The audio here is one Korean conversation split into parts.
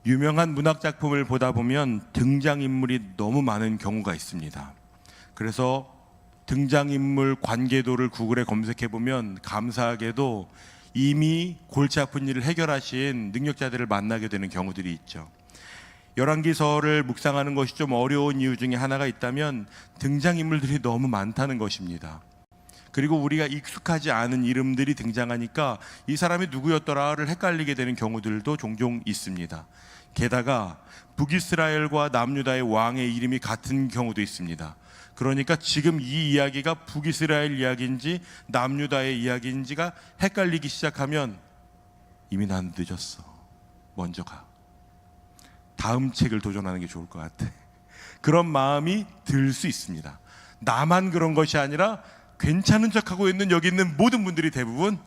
유명한 문학 작품을 보다 보면 등장인물이 너무 많은 경우가 있습니다. 그래서 등장인물 관계도를 구글에 검색해 보면 감사하게도 이미 골치 아픈 일을 해결하신 능력자들을 만나게 되는 경우들이 있죠. 열왕기서를 묵상하는 것이 좀 어려운 이유 중에 하나가 있다면 등장인물들이 너무 많다는 것입니다. 그리고 우리가 익숙하지 않은 이름들이 등장하니까 이 사람이 누구였더라를 헷갈리게 되는 경우들도 종종 있습니다. 게다가 북이스라엘과 남유다의 왕의 이름이 같은 경우도 있습니다. 그러니까 지금 이 이야기가 북이스라엘 이야기인지 남유다의 이야기인지가 헷갈리기 시작하면 이미 난 늦었어. 먼저 가. 다음 책을 도전하는 게 좋을 것 같아. 그런 마음이 들 수 있습니다. 나만 그런 것이 아니라 괜찮은 척하고 있는 여기 있는 모든 분들이 대부분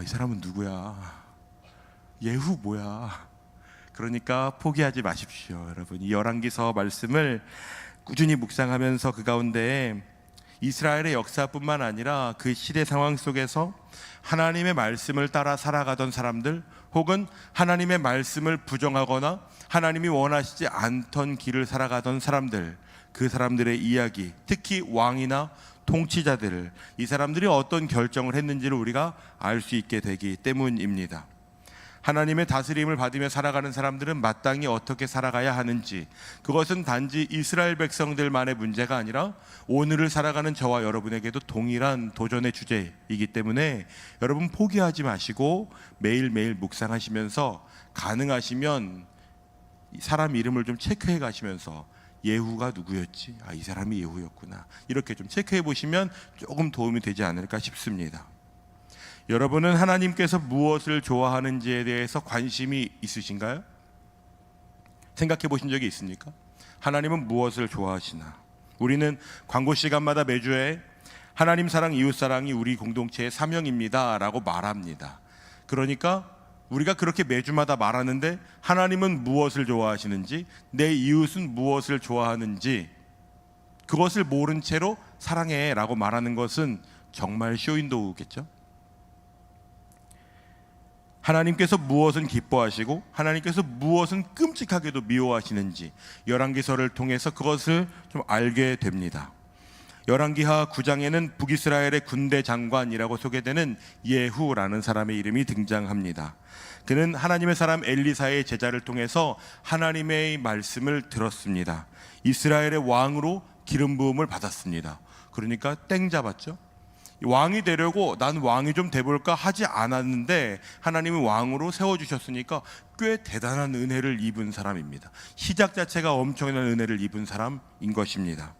이 사람은 누구야? 예후 뭐야? 그러니까 포기하지 마십시오. 여러분, 이 열왕기서 말씀을 꾸준히 묵상하면서 그 가운데 이스라엘의 역사뿐만 아니라 그 시대 상황 속에서 하나님의 말씀을 따라 살아가던 사람들, 혹은 하나님의 말씀을 부정하거나 하나님이 원하시지 않던 길을 살아가던 사람들, 그 사람들의 이야기, 특히 왕이나 통치자들, 이 사람들이 어떤 결정을 했는지를 우리가 알 수 있게 되기 때문입니다. 하나님의 다스림을 받으며 살아가는 사람들은 마땅히 어떻게 살아가야 하는지, 그것은 단지 이스라엘 백성들만의 문제가 아니라 오늘을 살아가는 저와 여러분에게도 동일한 도전의 주제이기 때문에 여러분 포기하지 마시고 매일매일 묵상하시면서 가능하시면 사람 이름을 좀 체크해 가시면서 예후가 누구였지? 이 사람이 예후였구나. 이렇게 좀 체크해 보시면 조금 도움이 되지 않을까 싶습니다. 여러분은 하나님께서 무엇을 좋아하는지에 대해서 관심이 있으신가요? 생각해 보신 적이 있습니까? 하나님은 무엇을 좋아하시나? 우리는 광고 시간마다 매주에 하나님 사랑, 이웃 사랑이 우리 공동체의 사명입니다 라고 말합니다. 그러니까 우리가 그렇게 매주마다 말하는데 하나님은 무엇을 좋아하시는지, 내 이웃은 무엇을 좋아하는지 그것을 모른 채로 사랑해 라고 말하는 것은 정말 쇼윈도우겠죠? 하나님께서 무엇은 기뻐하시고 하나님께서 무엇은 끔찍하게도 미워하시는지 열왕기서를 통해서 그것을 좀 알게 됩니다. 열왕기하 9장에는 북이스라엘의 군대 장관이라고 소개되는 예후라는 사람의 이름이 등장합니다. 그는 하나님의 사람 엘리사의 제자를 통해서 하나님의 말씀을 들었습니다. 이스라엘의 왕으로 기름 부음을 받았습니다. 그러니까 땡 잡았죠. 왕이 되려고 난 왕이 좀 돼볼까 하지 않았는데 하나님이 왕으로 세워주셨으니까 꽤 대단한 은혜를 입은 사람입니다. 시작 자체가 엄청난 은혜를 입은 사람인 것입니다.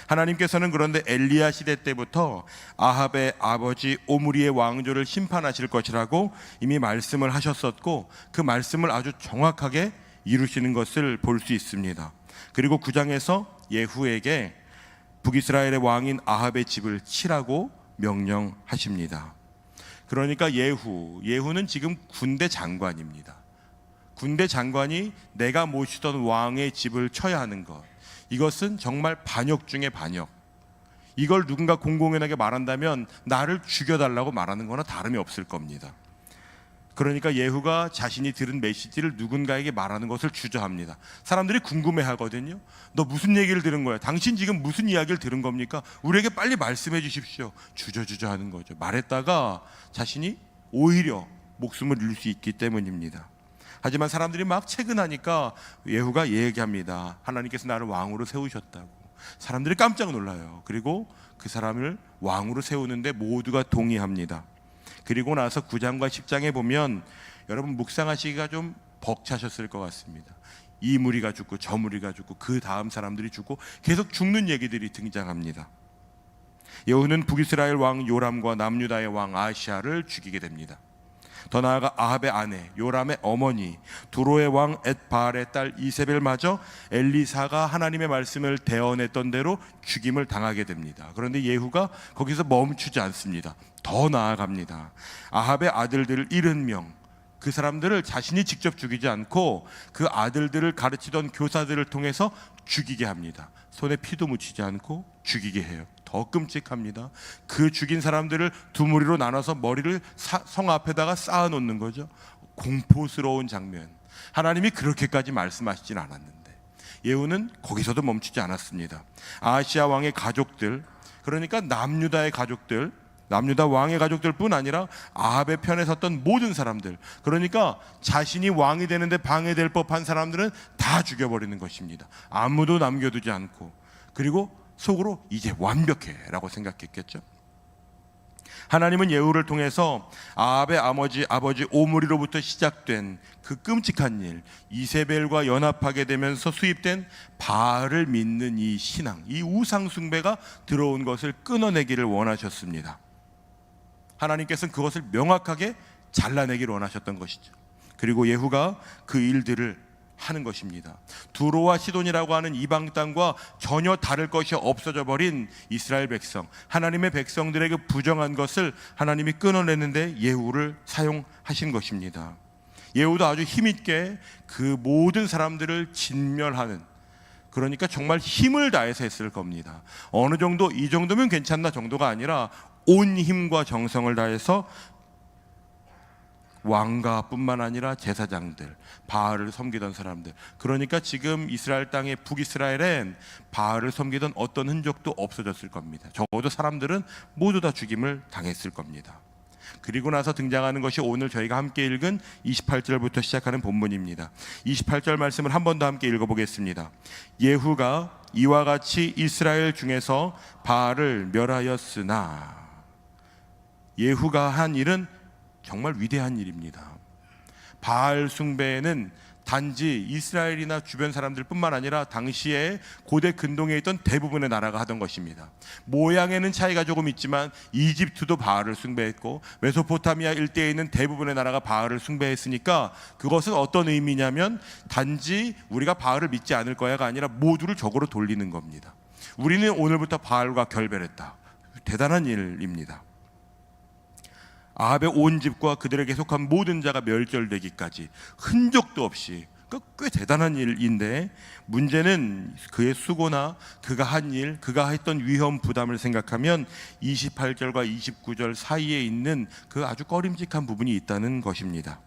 하나님께서는 그런데 엘리야 시대 때부터 아합의 아버지 오므리의 왕조를 심판하실 것이라고 이미 말씀을 하셨었고, 그 말씀을 아주 정확하게 이루시는 것을 볼 수 있습니다. 그리고 9장에서 예후에게 북이스라엘의 왕인 아합의 집을 치라고 명령하십니다. 그러니까 예후는 지금 군대 장관입니다. 군대 장관이 내가 모시던 왕의 집을 쳐야 하는 것, 이것은 정말 반역 중에 반역. 이걸 누군가 공공연하게 말한다면 나를 죽여달라고 말하는 거나 다름이 없을 겁니다. 그러니까 예후가 자신이 들은 메시지를 누군가에게 말하는 것을 주저합니다. 사람들이 궁금해하거든요. 너 무슨 얘기를 들은 거야? 당신 지금 무슨 이야기를 들은 겁니까? 우리에게 빨리 말씀해 주십시오. 주저하는 거죠. 말했다가 자신이 오히려 목숨을 잃을 수 있기 때문입니다. 하지만 사람들이 막 채근하니까 예후가 얘기합니다. 하나님께서 나를 왕으로 세우셨다고. 사람들이 깜짝 놀라요. 그리고 그 사람을 왕으로 세우는데 모두가 동의합니다. 그리고 나서 9장과 10장에 보면 여러분 묵상하시기가 좀 벅차셨을 것 같습니다. 이 무리가 죽고 저 무리가 죽고 그 다음 사람들이 죽고 계속 죽는 얘기들이 등장합니다. 예후는 북이스라엘 왕 요람과 남유다의 왕 아하시야를 죽이게 됩니다. 더 나아가 아합의 아내 요람의 어머니 두로의 왕 엣바알의 딸 이세벨마저 엘리사가 하나님의 말씀을 대언했던 대로 죽임을 당하게 됩니다. 그런데 예후가 거기서 멈추지 않습니다. 더 나아갑니다. 아합의 아들들 70명, 그 사람들을 자신이 직접 죽이지 않고 그 아들들을 가르치던 교사들을 통해서 죽이게 합니다. 손에 피도 묻히지 않고 죽이게 해요. 더 끔찍합니다. 그 죽인 사람들을 두 무리로 나눠서 머리를 성 앞에다가 쌓아 놓는 거죠. 공포스러운 장면. 하나님이 그렇게까지 말씀하시진 않았는데 예후는 거기서도 멈추지 않았습니다. 아하시아 왕의 가족들, 그러니까 남유다의 가족들, 남유다 왕의 가족들뿐 아니라 아합의 편에 섰던 모든 사람들, 그러니까 자신이 왕이 되는데 방해될 법한 사람들은 다 죽여버리는 것입니다. 아무도 남겨두지 않고. 그리고 속으로 이제 완벽해라고 생각했겠죠. 하나님은 예후를 통해서 아합의 아버지 오므리로부터 시작된 그 끔찍한 일, 이세벨과 연합하게 되면서 수입된 바알을 믿는 이 신앙, 이 우상 숭배가 들어온 것을 끊어내기를 원하셨습니다. 하나님께서는 그것을 명확하게 잘라내기를 원하셨던 것이죠. 그리고 예후가 그 일들을 하는 것입니다. 두로와 시돈이라고 하는 이방 땅과 전혀 다를 것이 없어져 버린 이스라엘 백성, 하나님의 백성들에게 부정한 것을 하나님이 끊어내는데 예후를 사용하신 것입니다. 예후도 아주 힘있게 그 모든 사람들을 진멸하는, 그러니까 정말 힘을 다해서 했을 겁니다. 어느 정도, 이 정도면 괜찮나 정도가 아니라 온 힘과 정성을 다해서 왕가뿐만 아니라 제사장들, 바알을 섬기던 사람들, 그러니까 지금 이스라엘 땅의 북이스라엘엔 바알을 섬기던 어떤 흔적도 없어졌을 겁니다. 적어도 사람들은 모두 다 죽임을 당했을 겁니다. 그리고 나서 등장하는 것이 오늘 저희가 함께 읽은 28절부터 시작하는 본문입니다. 28절 말씀을 한 번 더 함께 읽어보겠습니다. 예후가 이와 같이 이스라엘 중에서 바알을 멸하였으나, 예후가 한 일은 정말 위대한 일입니다. 바알 숭배는 단지 이스라엘이나 주변 사람들뿐만 아니라 당시에 고대 근동에 있던 대부분의 나라가 하던 것입니다. 모양에는 차이가 조금 있지만 이집트도 바알을 숭배했고 메소포타미아 일대에 있는 대부분의 나라가 바알을 숭배했으니까 그것은 어떤 의미냐면 단지 우리가 바알을 믿지 않을 거야가 아니라 모두를 적으로 돌리는 겁니다. 우리는 오늘부터 바알과 결별했다. 대단한 일입니다. 아합의 온 집과 그들에게 속한 모든 자가 멸절되기까지 흔적도 없이, 꽤 대단한 일인데, 문제는 그의 수고나 그가 한 일, 그가 했던 위험 부담을 생각하면 28절과 29절 사이에 있는 그 아주 꺼림직한 부분이 있다는 것입니다.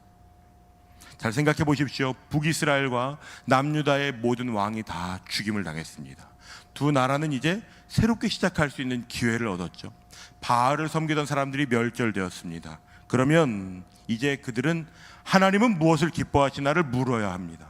잘 생각해 보십시오. 북이스라엘과 남유다의 모든 왕이 다 죽임을 당했습니다. 두 나라는 이제 새롭게 시작할 수 있는 기회를 얻었죠. 바알을 섬기던 사람들이 멸절되었습니다. 그러면 이제 그들은 하나님은 무엇을 기뻐하시나를 물어야 합니다.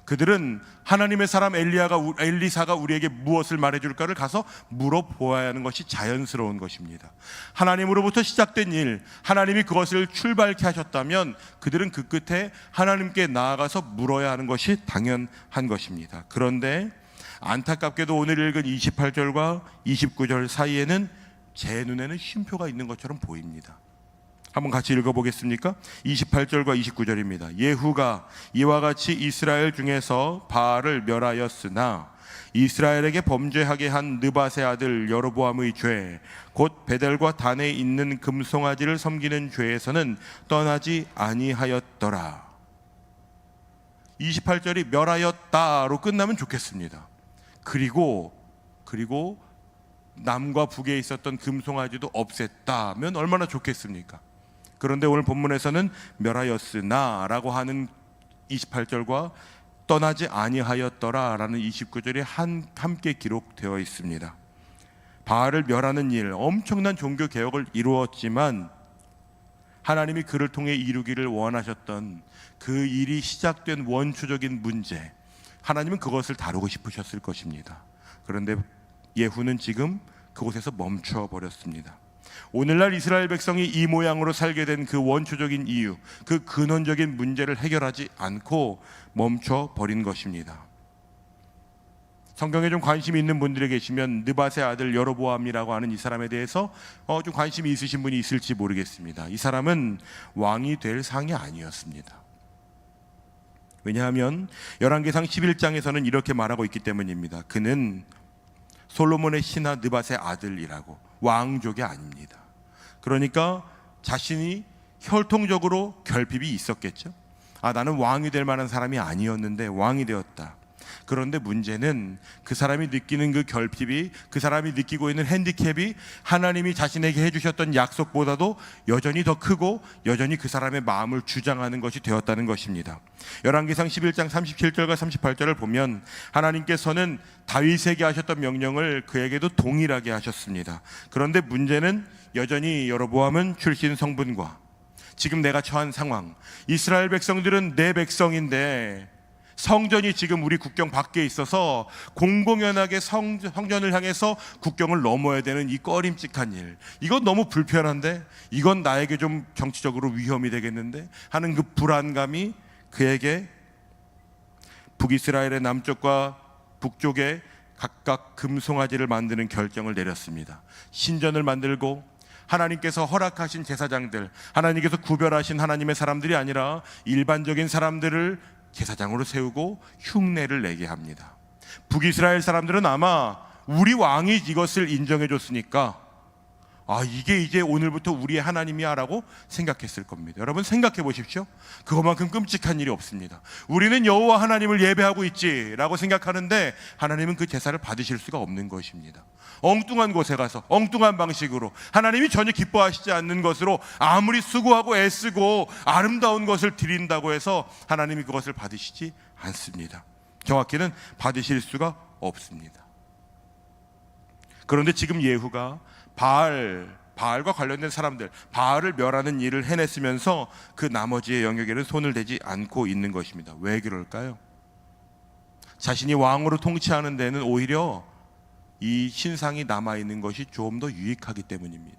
그들은 하나님의 사람 엘리사가 우리에게 무엇을 말해줄까를 가서 물어보아야 하는 것이 자연스러운 것입니다. 하나님으로부터 시작된 일, 하나님이 그것을 출발케 하셨다면 그들은 그 끝에 하나님께 나아가서 물어야 하는 것이 당연한 것입니다. 그런데 안타깝게도 오늘 읽은 28절과 29절 사이에는 제 눈에는 쉼표가 있는 것처럼 보입니다. 한번 같이 읽어보겠습니까? 28절과 29절입니다. 예후가 이와 같이 이스라엘 중에서 바알을 멸하였으나 이스라엘에게 범죄하게 한 느밧의 아들 여로보암의 죄, 곧 베델과 단에 있는 금송아지를 섬기는 죄에서는 떠나지 아니하였더라. 28절이 멸하였다로 끝나면 좋겠습니다. 그리고 남과 북에 있었던 금송아지도 없앴다면 얼마나 좋겠습니까? 그런데 오늘 본문에서는 멸하였으나 라고 하는 28절과 떠나지 아니하였더라 라는 29절이 함께 기록되어 있습니다. 바알을 멸하는 일, 엄청난 종교 개혁을 이루었지만 하나님이 그를 통해 이루기를 원하셨던 그 일이 시작된 원초적인 문제, 하나님은 그것을 다루고 싶으셨을 것입니다. 그런데 예후는 지금 그곳에서 멈춰버렸습니다. 오늘날 이스라엘 백성이 이 모양으로 살게 된 그 원초적인 이유, 그 근원적인 문제를 해결하지 않고 멈춰버린 것입니다. 성경에 좀 관심이 있는 분들이 계시면 느밧의 아들 여로보암이라고 하는 이 사람에 대해서 좀 관심이 있으신 분이 있을지 모르겠습니다. 이 사람은 왕이 될 상이 아니었습니다. 왜냐하면 열왕기상 11장에서는 이렇게 말하고 있기 때문입니다. 그는 솔로몬의 신하 느밧의 아들이라고, 왕족이 아닙니다. 그러니까 자신이 혈통적으로 결핍이 있었겠죠. 나는 왕이 될 만한 사람이 아니었는데 왕이 되었다. 그런데 문제는 그 사람이 느끼는 그 결핍이, 그 사람이 느끼고 있는 핸디캡이 하나님이 자신에게 해주셨던 약속보다도 여전히 더 크고 여전히 그 사람의 마음을 주장하는 것이 되었다는 것입니다. 열왕기상 11장 37절과 38절을 보면 하나님께서는 다윗에게 하셨던 명령을 그에게도 동일하게 하셨습니다. 그런데 문제는 여전히 여로보암은 출신 성분과 지금 내가 처한 상황, 이스라엘 백성들은 내 백성인데 성전이 지금 우리 국경 밖에 있어서 공공연하게 성전을 향해서 국경을 넘어야 되는 이 꺼림칙한 일, 이건 너무 불편한데, 이건 나에게 좀 정치적으로 위험이 되겠는데 하는 그 불안감이 그에게 북이스라엘의 남쪽과 북쪽에 각각 금송아지를 만드는 결정을 내렸습니다. 신전을 만들고 하나님께서 허락하신 제사장들, 하나님께서 구별하신 하나님의 사람들이 아니라 일반적인 사람들을 제사장으로 세우고 흉내를 내게 합니다. 북이스라엘 사람들은 아마 우리 왕이 이것을 인정해 줬으니까 이게 이제 오늘부터 우리의 하나님이야 라고 생각했을 겁니다. 여러분 생각해 보십시오. 그것만큼 끔찍한 일이 없습니다. 우리는 여호와 하나님을 예배하고 있지 라고 생각하는데 하나님은 그 제사를 받으실 수가 없는 것입니다. 엉뚱한 곳에 가서 엉뚱한 방식으로 하나님이 전혀 기뻐하시지 않는 것으로 아무리 수고하고 애쓰고 아름다운 것을 드린다고 해서 하나님이 그것을 받으시지 않습니다. 정확히는 받으실 수가 없습니다. 그런데 지금 예후가 바알과 관련된 사람들, 바알을 멸하는 일을 해냈으면서 그 나머지의 영역에는 손을 대지 않고 있는 것입니다. 왜 그럴까요? 자신이 왕으로 통치하는 데는 오히려 이 신상이 남아있는 것이 좀 더 유익하기 때문입니다.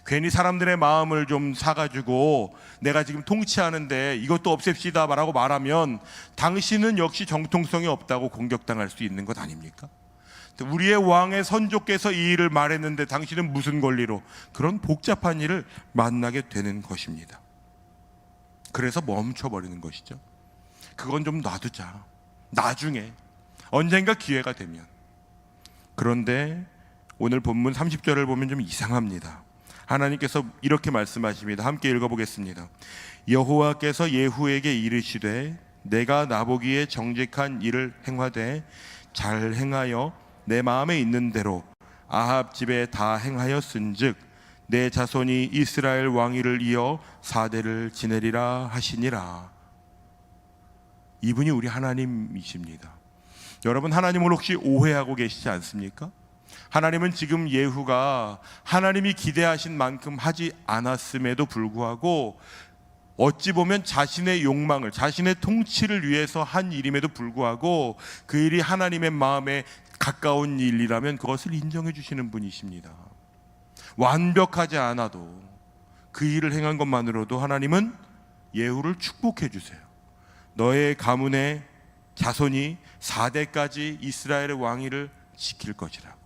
괜히 사람들의 마음을 좀 사가지고 내가 지금 통치하는데 이것도 없앱시다 라고 말하면 당신은 역시 정통성이 없다고 공격당할 수 있는 것 아닙니까? 우리의 왕의 선조께서 이 일을 말했는데 당신은 무슨 권리로, 그런 복잡한 일을 만나게 되는 것입니다. 그래서 멈춰버리는 것이죠. 그건 좀 놔두자, 나중에 언젠가 기회가 되면. 그런데 오늘 본문 30절을 보면 좀 이상합니다. 하나님께서 이렇게 말씀하십니다. 함께 읽어보겠습니다. 여호와께서 예후에게 이르시되 내가 나보기에 정직한 일을 행하되 잘 행하여 내 마음에 있는 대로 아합 집에 다 행하였은즉 내 자손이 이스라엘 왕위를 이어 4대를 지내리라 하시니라. 이분이 우리 하나님이십니다. 여러분, 하나님을 혹시 오해하고 계시지 않습니까? 하나님은 지금 예후가 하나님이 기대하신 만큼 하지 않았음에도 불구하고 어찌 보면 자신의 욕망을, 자신의 통치를 위해서 한 일임에도 불구하고 그 일이 하나님의 마음에 가까운 일이라면 그것을 인정해 주시는 분이십니다. 완벽하지 않아도 그 일을 행한 것만으로도 하나님은 예후를 축복해 주세요. 너의 가문의 자손이 4대까지 이스라엘의 왕위를 지킬 것이라고.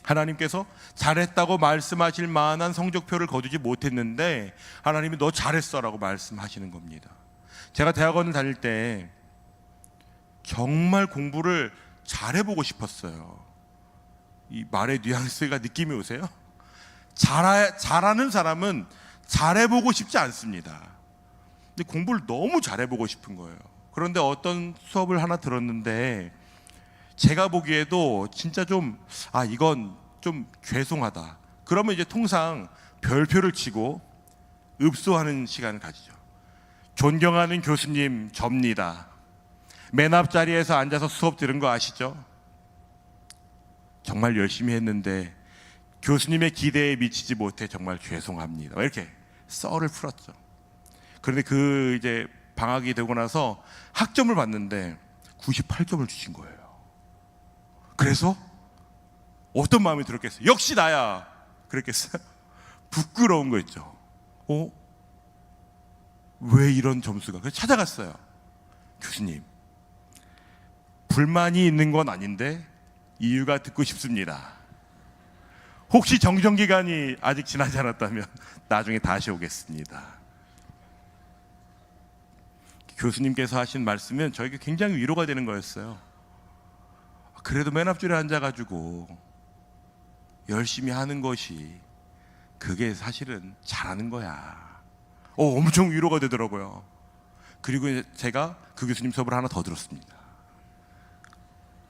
하나님께서 잘했다고 말씀하실 만한 성적표를 거두지 못했는데 하나님이 너 잘했어라고 말씀하시는 겁니다. 제가 대학원을 다닐 때 정말 공부를 잘해보고 싶었어요. 이 말의 뉘앙스가 느낌이 오세요? 잘하는 사람은 잘해보고 싶지 않습니다. 근데 공부를 너무 잘해보고 싶은 거예요. 그런데 어떤 수업을 하나 들었는데 제가 보기에도 진짜 이건 좀 죄송하다. 그러면 이제 통상 별표를 치고 읍소하는 시간을 가지죠. 존경하는 교수님 접니다. 맨 앞자리에서 앉아서 수업 들은 거 아시죠? 정말 열심히 했는데 교수님의 기대에 미치지 못해 정말 죄송합니다. 이렇게 썰을 풀었죠. 그런데 이제 방학이 되고 나서 학점을 봤는데 98점을 주신 거예요. 그래서 어떤 마음이 들었겠어요? 역시 나야! 그랬겠어요? 부끄러운 거 있죠. 왜 이런 점수가? 그래서 찾아갔어요. 교수님, 불만이 있는 건 아닌데 이유가 듣고 싶습니다. 혹시 정정기간이 아직 지나지 않았다면 나중에 다시 오겠습니다. 교수님께서 하신 말씀은 저에게 굉장히 위로가 되는 거였어요. 그래도 맨 앞줄에 앉아가지고 열심히 하는 것이 그게 사실은 잘하는 거야. 엄청 위로가 되더라고요. 그리고 제가 그 교수님 수업을 하나 더 들었습니다.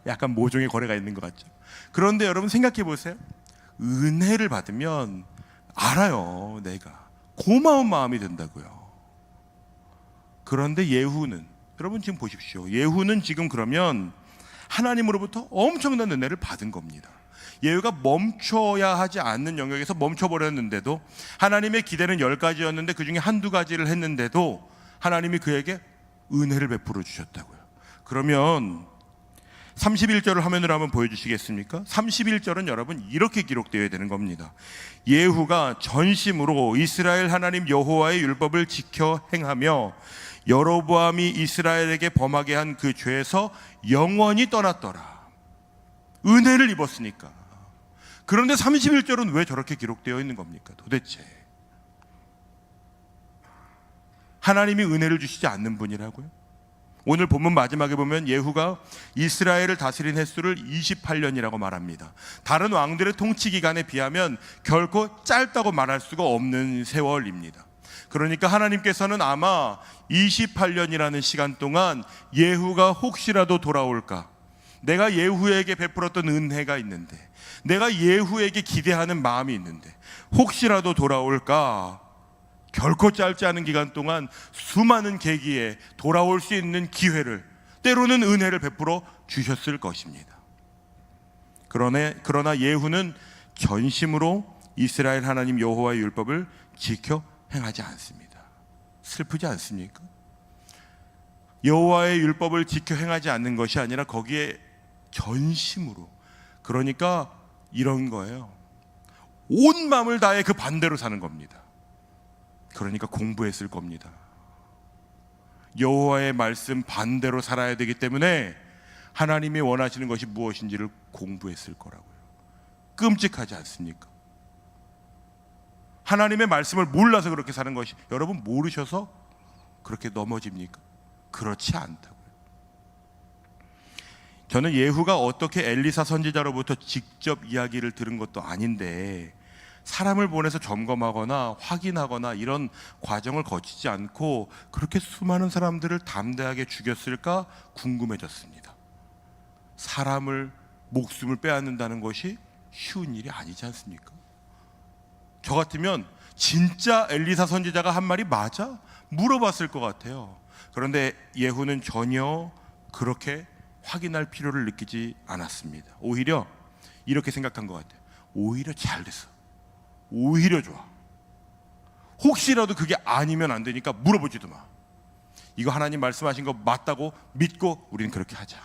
약간 모종의 거래가 있는 것 같죠. 그런데 여러분 생각해 보세요. 은혜를 받으면 알아요. 내가 고마운 마음이 든다고요. 그런데 예후는, 여러분 지금 보십시오. 예후는 지금 그러면 하나님으로부터 엄청난 은혜를 받은 겁니다. 예후가 멈춰야 하지 않는 영역에서 멈춰버렸는데도, 하나님의 기대는 10가지였는데 그 중에 한두 가지를 했는데도 하나님이 그에게 은혜를 베풀어 주셨다고요. 그러면 31절을 화면으로 한번 보여주시겠습니까? 31절은 여러분 이렇게 기록되어야 되는 겁니다. 예후가 전심으로 이스라엘 하나님 여호와의 율법을 지켜 행하며 여로보암이 이스라엘에게 범하게 한 그 죄에서 영원히 떠났더라. 은혜를 입었으니까. 그런데 31절은 왜 저렇게 기록되어 있는 겁니까? 도대체 하나님이 은혜를 주시지 않는 분이라고요? 오늘 본문 마지막에 보면 예후가 이스라엘을 다스린 횟수를 28년이라고 말합니다. 다른 왕들의 통치 기간에 비하면 결코 짧다고 말할 수가 없는 세월입니다. 그러니까 하나님께서는 아마 28년이라는 시간 동안 예후가 혹시라도 돌아올까, 내가 예후에게 베풀었던 은혜가 있는데, 내가 예후에게 기대하는 마음이 있는데 혹시라도 돌아올까, 결코 짧지 않은 기간 동안 수많은 계기에 돌아올 수 있는 기회를, 때로는 은혜를 베풀어 주셨을 것입니다. 그러나 예후는 전심으로 이스라엘 하나님 여호와의 율법을 지켜 행하지 않습니다. 슬프지 않습니까? 여호와의 율법을 지켜 행하지 않는 것이 아니라 거기에 전심으로, 그러니까 이런 거예요. 온 마음을 다해 그 반대로 사는 겁니다. 그러니까 공부했을 겁니다. 여호와의 말씀 반대로 살아야 되기 때문에 하나님이 원하시는 것이 무엇인지를 공부했을 거라고요. 끔찍하지 않습니까? 하나님의 말씀을 몰라서 그렇게 사는 것이, 여러분 모르셔서 그렇게 넘어집니까? 그렇지 않다고요. 저는 예후가 어떻게 엘리사 선지자로부터 직접 이야기를 들은 것도 아닌데 사람을 보내서 점검하거나 확인하거나 이런 과정을 거치지 않고 그렇게 수많은 사람들을 담대하게 죽였을까 궁금해졌습니다. 사람을, 목숨을 빼앗는다는 것이 쉬운 일이 아니지 않습니까? 저 같으면 진짜 엘리사 선지자가 한 말이 맞아? 물어봤을 것 같아요. 그런데 예후는 전혀 그렇게 확인할 필요를 느끼지 않았습니다. 오히려 이렇게 생각한 것 같아요. 오히려 잘 됐어. 오히려 좋아. 혹시라도 그게 아니면 안 되니까 물어보지도 마. 이거 하나님 말씀하신 거 맞다고 믿고 우리는 그렇게 하자.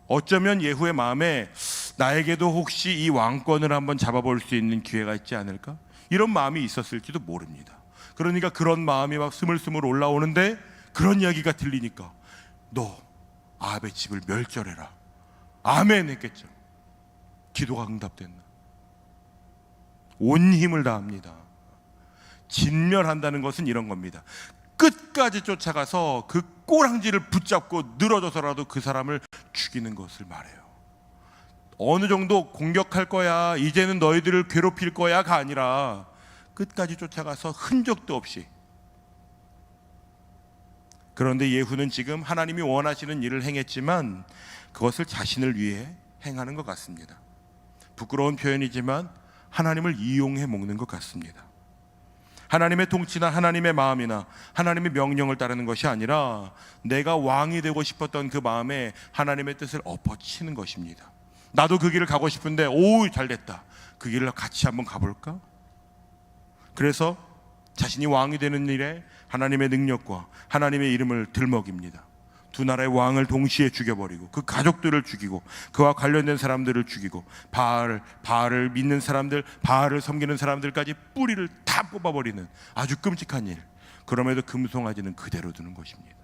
어쩌면 예후의 마음에 나에게도 혹시 이 왕권을 한번 잡아볼 수 있는 기회가 있지 않을까? 이런 마음이 있었을지도 모릅니다. 그러니까 그런 마음이 막 스물스물 올라오는데 그런 이야기가 들리니까 너 아합의 집을 멸절해라. 아멘 했겠죠. 기도가 응답됐나? 온 힘을 다합니다. 진멸한다는 것은 이런 겁니다. 끝까지 쫓아가서 그 꼬랑지를 붙잡고 늘어져서라도 그 사람을 죽이는 것을 말해요. 어느 정도 공격할 거야, 이제는 너희들을 괴롭힐 거야가 아니라 끝까지 쫓아가서 흔적도 없이. 그런데 예후는 지금 하나님이 원하시는 일을 행했지만 그것을 자신을 위해 행하는 것 같습니다. 부끄러운 표현이지만 하나님을 이용해 먹는 것 같습니다. 하나님의 통치나 하나님의 마음이나 하나님의 명령을 따르는 것이 아니라 내가 왕이 되고 싶었던 그 마음에 하나님의 뜻을 엎어치는 것입니다. 나도 그 길을 가고 싶은데 오 잘됐다, 그 길을 같이 한번 가볼까? 그래서 자신이 왕이 되는 일에 하나님의 능력과 하나님의 이름을 들먹입니다. 두 나라의 왕을 동시에 죽여버리고 그 가족들을 죽이고 그와 관련된 사람들을 죽이고 바알을 믿는 사람들, 바알을 섬기는 사람들까지 뿌리를 다 뽑아버리는 아주 끔찍한 일. 그럼에도 금송아지는 그대로 두는 것입니다.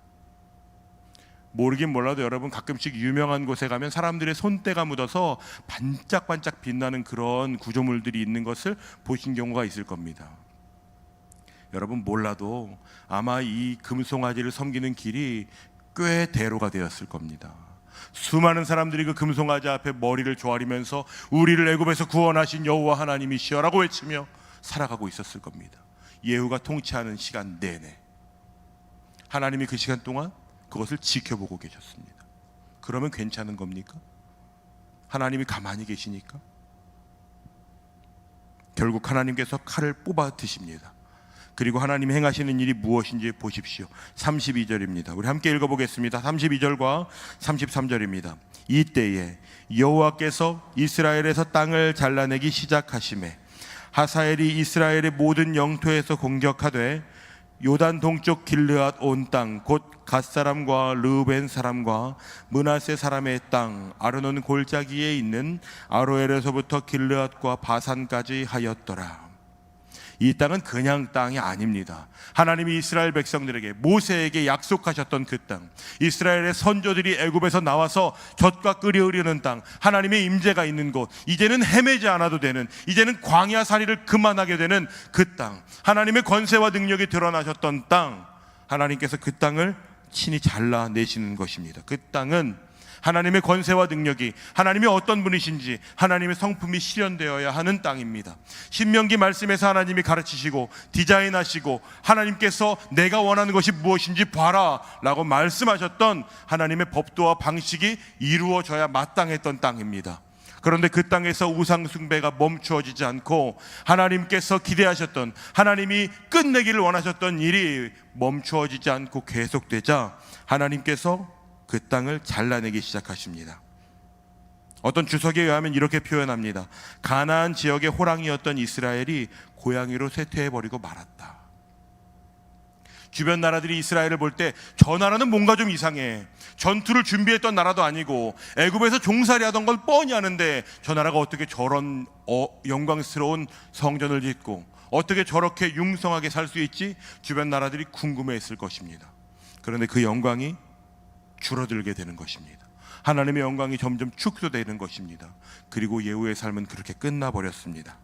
모르긴 몰라도 여러분 가끔씩 유명한 곳에 가면 사람들의 손때가 묻어서 반짝반짝 빛나는 그런 구조물들이 있는 것을 보신 경우가 있을 겁니다. 여러분 몰라도 아마 이 금송아지를 섬기는 길이 꽤 대로가 되었을 겁니다. 수많은 사람들이 그 금송아지 앞에 머리를 조아리면서 우리를 애굽에서 구원하신 여호와 하나님이시여라고 외치며 살아가고 있었을 겁니다. 예후가 통치하는 시간 내내. 하나님이 그 시간 동안 그것을 지켜보고 계셨습니다. 그러면 괜찮은 겁니까? 하나님이 가만히 계시니까? 결국 하나님께서 칼을 뽑아 드십니다. 그리고 하나님이 행하시는 일이 무엇인지 보십시오. 32절입니다. 우리 함께 읽어보겠습니다. 32절과 33절입니다. 이때에 여호와께서 이스라엘에서 땅을 잘라내기 시작하시매 하사엘이 이스라엘의 모든 영토에서 공격하되 요단 동쪽 길르앗 온 땅 곧 갓 사람과 르우벤 사람과 므낫세 사람의 땅 아르논 골짜기에 있는 아로엘에서부터 길르앗과 바산까지 하였더라. 이 땅은 그냥 땅이 아닙니다. 하나님이 이스라엘 백성들에게 모세에게 약속하셨던 그 땅, 이스라엘의 선조들이 애굽에서 나와서 젖과 꿀이 흐르는 땅, 하나님의 임재가 있는 곳, 이제는 헤매지 않아도 되는, 이제는 광야살이를 그만하게 되는 그 땅, 하나님의 권세와 능력이 드러나셨던 땅, 하나님께서 그 땅을 친히 잘라내시는 것입니다. 그 땅은 하나님의 권세와 능력이, 하나님이 어떤 분이신지, 하나님의 성품이 실현되어야 하는 땅입니다. 신명기 말씀에서 하나님이 가르치시고 디자인하시고 하나님께서 내가 원하는 것이 무엇인지 봐라 라고 말씀하셨던 하나님의 법도와 방식이 이루어져야 마땅했던 땅입니다. 그런데 그 땅에서 우상 숭배가 멈추어지지 않고 하나님께서 기대하셨던, 하나님이 끝내기를 원하셨던 일이 멈추어지지 않고 계속되자 하나님께서 그 땅을 잘라내기 시작하십니다. 어떤 주석에 의하면 이렇게 표현합니다. 가나안 지역의 호랑이였던 이스라엘이 고양이로 쇠퇴해버리고 말았다. 주변 나라들이 이스라엘을 볼 때 저 나라는 뭔가 좀 이상해, 전투를 준비했던 나라도 아니고 애굽에서 종살이 하던 걸 뻔히 아는데 저 나라가 어떻게 저런 영광스러운 성전을 짓고 어떻게 저렇게 융성하게 살 수 있지? 주변 나라들이 궁금해했을 것입니다. 그런데 그 영광이 줄어들게 되는 것입니다. 하나님의 영광이 점점 축소되는 것입니다. 그리고 예후의 삶은 그렇게 끝나버렸습니다.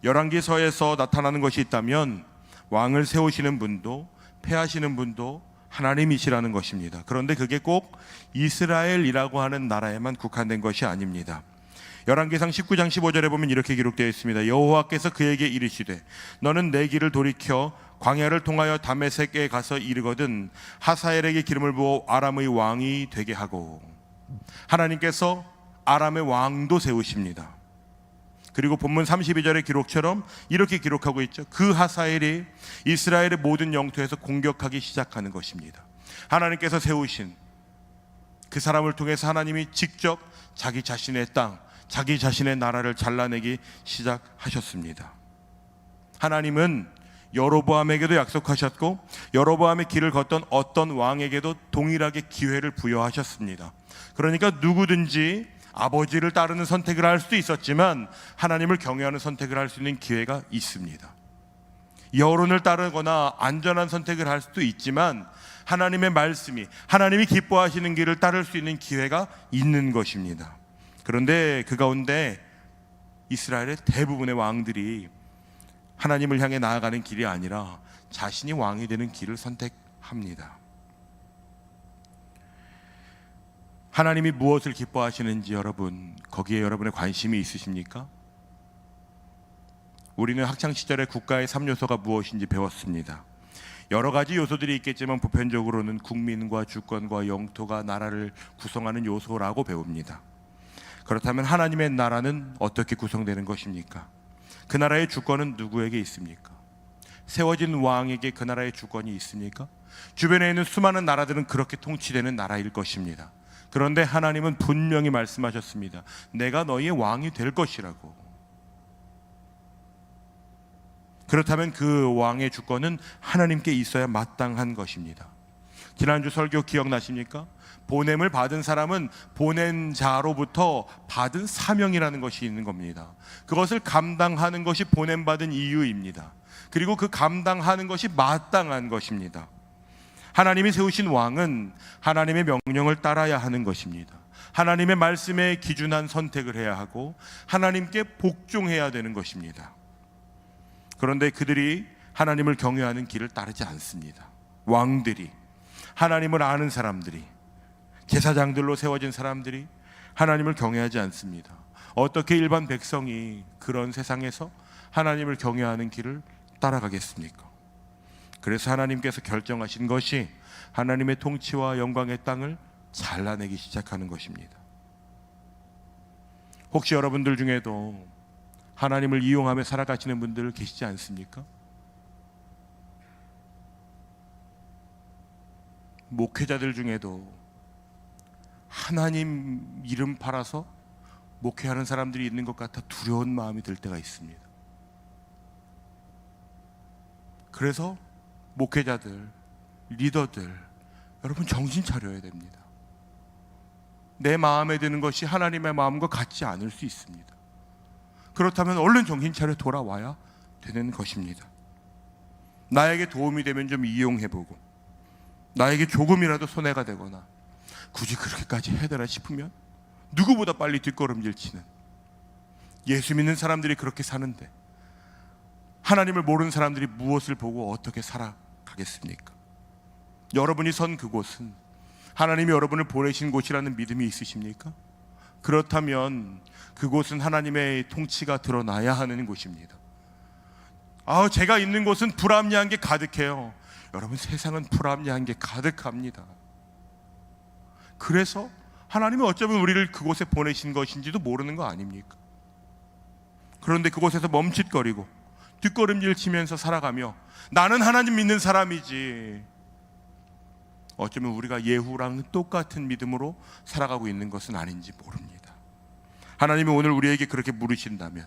열왕기서에서 나타나는 것이 있다면 왕을 세우시는 분도 패하시는 분도 하나님이시라는 것입니다. 그런데 그게 꼭 이스라엘이라고 하는 나라에만 국한된 것이 아닙니다. 열왕기상 19장 15절에 보면 이렇게 기록되어 있습니다. 여호와께서 그에게 이르시되 너는 내 길을 돌이켜 광야를 통하여 다메섹에 가서 이르거든 하사엘에게 기름을 부어 아람의 왕이 되게 하고, 하나님께서 아람의 왕도 세우십니다. 그리고 본문 32절의 기록처럼 이렇게 기록하고 있죠. 그 하사엘이 이스라엘의 모든 영토에서 공격하기 시작하는 것입니다. 하나님께서 세우신 그 사람을 통해서 하나님이 직접 자기 자신의 땅, 자기 자신의 나라를 잘라내기 시작하셨습니다. 하나님은 여로보암에게도 약속하셨고 여로보암의 길을 걷던 어떤 왕에게도 동일하게 기회를 부여하셨습니다. 그러니까 누구든지 아버지를 따르는 선택을 할 수도 있었지만 하나님을 경외하는 선택을 할 수 있는 기회가 있습니다. 여론을 따르거나 안전한 선택을 할 수도 있지만 하나님의 말씀이, 하나님이 기뻐하시는 길을 따를 수 있는 기회가 있는 것입니다. 그런데 그 가운데 이스라엘의 대부분의 왕들이 하나님을 향해 나아가는 길이 아니라 자신이 왕이 되는 길을 선택합니다. 하나님이 무엇을 기뻐하시는지 여러분, 거기에 여러분의 관심이 있으십니까? 우리는 학창시절에 국가의 3요소가 무엇인지 배웠습니다. 여러 가지 요소들이 있겠지만 보편적으로는 국민과 주권과 영토가 나라를 구성하는 요소라고 배웁니다. 그렇다면 하나님의 나라는 어떻게 구성되는 것입니까? 그 나라의 주권은 누구에게 있습니까? 세워진 왕에게 그 나라의 주권이 있습니까? 주변에 있는 수많은 나라들은 그렇게 통치되는 나라일 것입니다. 그런데 하나님은 분명히 말씀하셨습니다. 내가 너희의 왕이 될 것이라고. 그렇다면 그 왕의 주권은 하나님께 있어야 마땅한 것입니다. 지난주 설교 기억나십니까? 보냄을 받은 사람은 보낸 자로부터 받은 사명이라는 것이 있는 겁니다. 그것을 감당하는 것이 보냄받은 이유입니다. 그리고 그 감당하는 것이 마땅한 것입니다. 하나님이 세우신 왕은 하나님의 명령을 따라야 하는 것입니다. 하나님의 말씀에 기준한 선택을 해야 하고 하나님께 복종해야 되는 것입니다. 그런데 그들이 하나님을 경외하는 길을 따르지 않습니다. 왕들이, 하나님을 아는 사람들이, 제사장들로 세워진 사람들이 하나님을 경외하지 않습니다. 어떻게 일반 백성이 그런 세상에서 하나님을 경외하는 길을 따라가겠습니까? 그래서 하나님께서 결정하신 것이 하나님의 통치와 영광의 땅을 잘라내기 시작하는 것입니다. 혹시 여러분들 중에도 하나님을 이용하며 살아가시는 분들 계시지 않습니까? 목회자들 중에도 하나님 이름 팔아서 목회하는 사람들이 있는 것 같아 두려운 마음이 들 때가 있습니다. 그래서 목회자들, 리더들, 여러분 정신 차려야 됩니다. 내 마음에 드는 것이 하나님의 마음과 같지 않을 수 있습니다. 그렇다면 얼른 정신 차려 돌아와야 되는 것입니다. 나에게 도움이 되면 좀 이용해보고, 나에게 조금이라도 손해가 되거나 굳이 그렇게까지 해야 되나 싶으면 누구보다 빨리 뒷걸음질 치는, 예수 믿는 사람들이 그렇게 사는데 하나님을 모르는 사람들이 무엇을 보고 어떻게 살아가겠습니까? 여러분이 선 그곳은 하나님이 여러분을 보내신 곳이라는 믿음이 있으십니까? 그렇다면 그곳은 하나님의 통치가 드러나야 하는 곳입니다. 제가 있는 곳은 불합리한 게 가득해요. 여러분, 세상은 불합리한 게 가득합니다. 그래서 하나님이 어쩌면 우리를 그곳에 보내신 것인지도 모르는 거 아닙니까? 그런데 그곳에서 멈칫거리고 뒷걸음질 치면서 살아가며 나는 하나님 믿는 사람이지, 어쩌면 우리가 예후랑 똑같은 믿음으로 살아가고 있는 것은 아닌지 모릅니다. 하나님이 오늘 우리에게 그렇게 물으신다면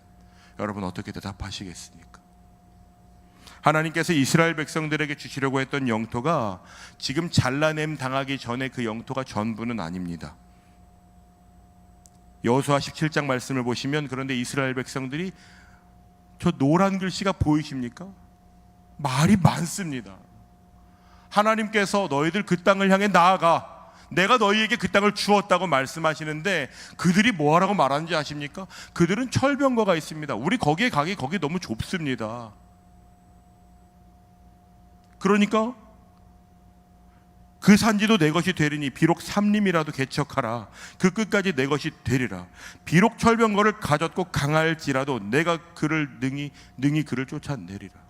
여러분 어떻게 대답하시겠습니까? 하나님께서 이스라엘 백성들에게 주시려고 했던 영토가 지금 잘라냄 당하기 전에 그 영토가 전부는 아닙니다. 여호수아 17장 말씀을 보시면, 그런데 이스라엘 백성들이, 저 노란 글씨가 보이십니까? 말이 많습니다. 하나님께서 너희들 그 땅을 향해 나아가, 내가 너희에게 그 땅을 주었다고 말씀하시는데 그들이 뭐하라고 말하는지 아십니까? 그들은 철병거가 있습니다. 우리 거기에 가기, 거기 너무 좁습니다. 그러니까 그 산지도 내 것이 되리니 비록 삼림이라도 개척하라. 그 끝까지 내 것이 되리라. 비록 철병거를 가졌고 강할지라도 내가 그를 능히 그를 쫓아내리라.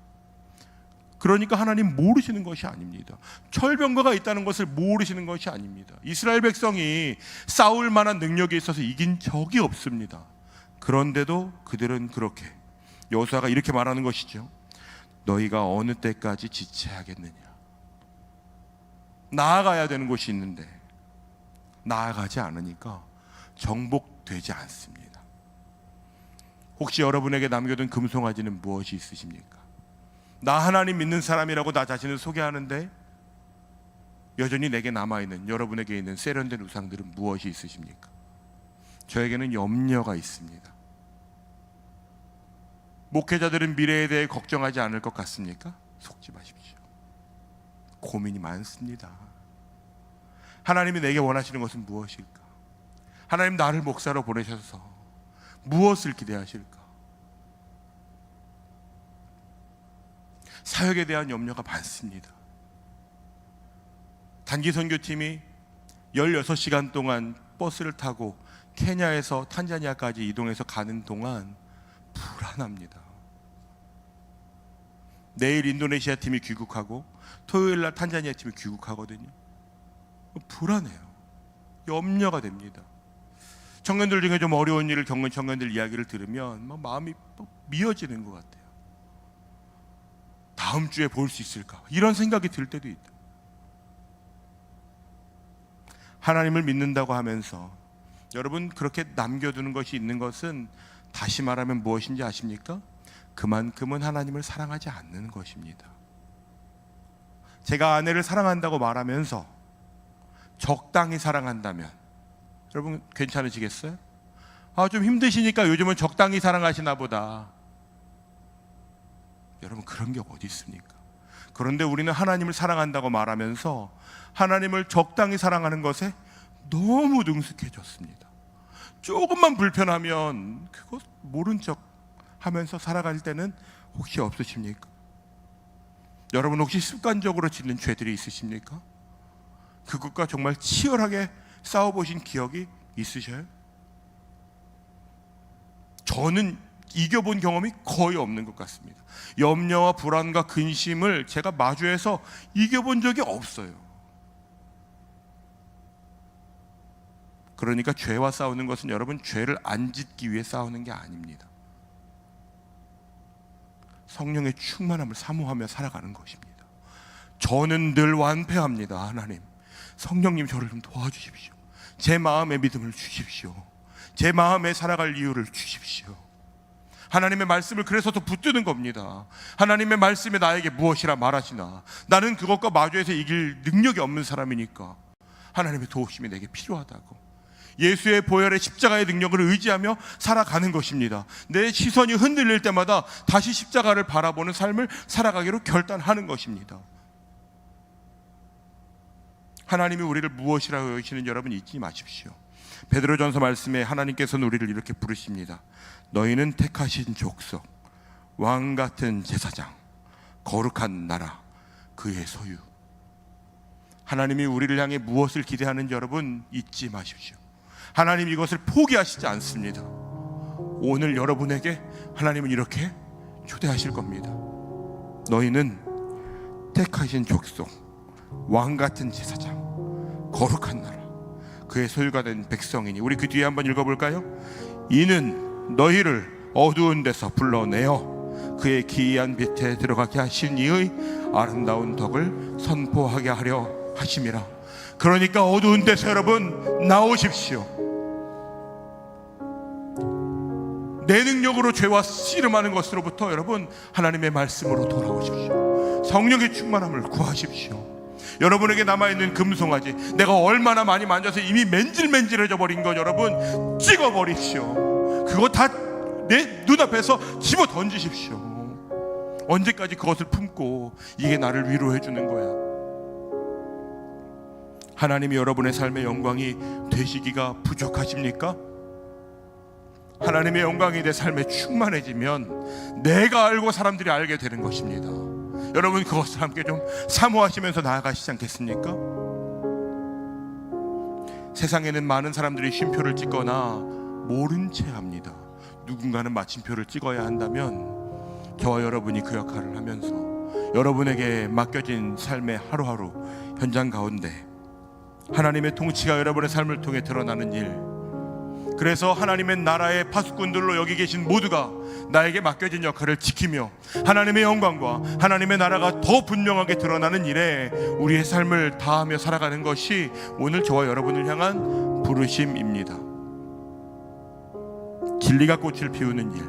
그러니까 하나님 모르시는 것이 아닙니다. 철병거가 있다는 것을 모르시는 것이 아닙니다. 이스라엘 백성이 싸울 만한 능력이 있어서 이긴 적이 없습니다. 그런데도 그들은 그렇게, 여호수아가 이렇게 말하는 것이죠. 너희가 어느 때까지 지체하겠느냐. 나아가야 되는 곳이 있는데 나아가지 않으니까 정복되지 않습니다. 혹시 여러분에게 남겨둔 금송아지는 무엇이 있으십니까? 나 하나님 믿는 사람이라고 나 자신을 소개하는데 여전히 내게 남아있는, 여러분에게 있는 세련된 우상들은 무엇이 있으십니까? 저에게는 염려가 있습니다. 목회자들은 미래에 대해 걱정하지 않을 것 같습니까? 속지 마십시오. 고민이 많습니다. 하나님이 내게 원하시는 것은 무엇일까? 하나님 나를 목사로 보내셔서 무엇을 기대하실까? 사역에 대한 염려가 많습니다. 단기 선교팀이 16시간 동안 버스를 타고 케냐에서 탄자니아까지 이동해서 가는 동안 불안합니다. 내일 인도네시아 팀이 귀국하고 토요일 날 탄자니아 팀이 귀국하거든요. 불안해요. 염려가 됩니다. 청년들 중에 좀 어려운 일을 겪는 청년들 이야기를 들으면 마음이 미어지는 것 같아요. 다음 주에 볼 수 있을까? 이런 생각이 들 때도 있다. 하나님을 믿는다고 하면서 여러분 그렇게 남겨두는 것이 있는 것은, 다시 말하면 무엇인지 아십니까? 그만큼은 하나님을 사랑하지 않는 것입니다. 제가 아내를 사랑한다고 말하면서 적당히 사랑한다면 여러분 괜찮으시겠어요? 좀 힘드시니까 요즘은 적당히 사랑하시나 보다. 여러분 그런 게 어디 있습니까? 그런데 우리는 하나님을 사랑한다고 말하면서 하나님을 적당히 사랑하는 것에 너무 능숙해졌습니다. 조금만 불편하면 그거 모른 척 하면서 살아갈 때는 혹시 없으십니까? 여러분 혹시 습관적으로 짓는 죄들이 있으십니까? 그것과 정말 치열하게 싸워보신 기억이 있으셔요? 저는 이겨본 경험이 거의 없는 것 같습니다. 염려와 불안과 근심을 제가 마주해서 이겨본 적이 없어요. 그러니까 죄와 싸우는 것은 여러분 죄를 안 짓기 위해 싸우는 게 아닙니다. 성령의 충만함을 사모하며 살아가는 것입니다. 저는 늘 완패합니다. 하나님, 성령님 저를 좀 도와주십시오. 제 마음의 믿음을 주십시오. 제 마음에 살아갈 이유를 주십시오. 하나님의 말씀을 그래서 더 붙드는 겁니다. 하나님의 말씀에 나에게 무엇이라 말하시나, 나는 그것과 마주해서 이길 능력이 없는 사람이니까 하나님의 도우심이 내게 필요하다고, 예수의 보혈의 십자가의 능력을 의지하며 살아가는 것입니다. 내 시선이 흔들릴 때마다 다시 십자가를 바라보는 삶을 살아가기로 결단하는 것입니다. 하나님이 우리를 무엇이라고 여기시는지 여러분 잊지 마십시오. 베드로전서 말씀에 하나님께서는 우리를 이렇게 부르십니다. 너희는 택하신 족속, 왕같은 제사장, 거룩한 나라, 그의 소유. 하나님이 우리를 향해 무엇을 기대하는지 여러분 잊지 마십시오. 하나님 이것을 포기하시지 않습니다. 오늘 여러분에게 하나님은 이렇게 초대하실 겁니다. 너희는 택하신 족속, 왕같은 제사장, 거룩한 나라, 그의 소유가 된 백성이니. 우리 그 뒤에 한번 읽어볼까요? 이는 너희를 어두운 데서 불러내어 그의 기이한 빛에 들어가게 하신 이의 아름다운 덕을 선포하게 하려 하심이라. 그러니까 어두운 데서 여러분 나오십시오. 내 능력으로 죄와 씨름하는 것으로부터 여러분 하나님의 말씀으로 돌아오십시오. 성령의 충만함을 구하십시오. 여러분에게 남아있는 금송아지, 내가 얼마나 많이 만져서 이미 맨질맨질해져 버린 것 여러분 찍어버리십시오. 그거 다 내 눈앞에서 집어 던지십시오. 언제까지 그것을 품고 이게 나를 위로해 주는 거야? 하나님이 여러분의 삶의 영광이 되시기가 부족하십니까? 하나님의 영광이 내 삶에 충만해지면 내가 알고 사람들이 알게 되는 것입니다. 여러분 그것을 함께 좀 사모하시면서 나아가시지 않겠습니까? 세상에는 많은 사람들이 쉼표를 찍거나 모른 채 합니다. 누군가는 마침표를 찍어야 한다면 저와 여러분이 그 역할을 하면서 여러분에게 맡겨진 삶의 하루하루 현장 가운데 하나님의 통치가 여러분의 삶을 통해 드러나는 일, 그래서 하나님의 나라의 파수꾼들로 여기 계신 모두가 나에게 맡겨진 역할을 지키며 하나님의 영광과 하나님의 나라가 더 분명하게 드러나는 일에 우리의 삶을 다하며 살아가는 것이 오늘 저와 여러분을 향한 부르심입니다. 진리가 꽃을 피우는 일,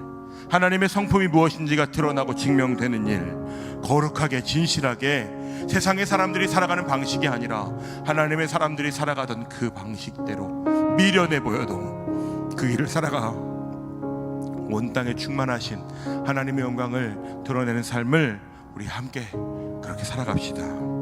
하나님의 성품이 무엇인지가 드러나고 증명되는 일, 거룩하게 진실하게 세상의 사람들이 살아가는 방식이 아니라 하나님의 사람들이 살아가던 그 방식대로 미련해 보여도 그 일을 살아가 온 땅에 충만하신 하나님의 영광을 드러내는 삶을 우리 함께 그렇게 살아갑시다.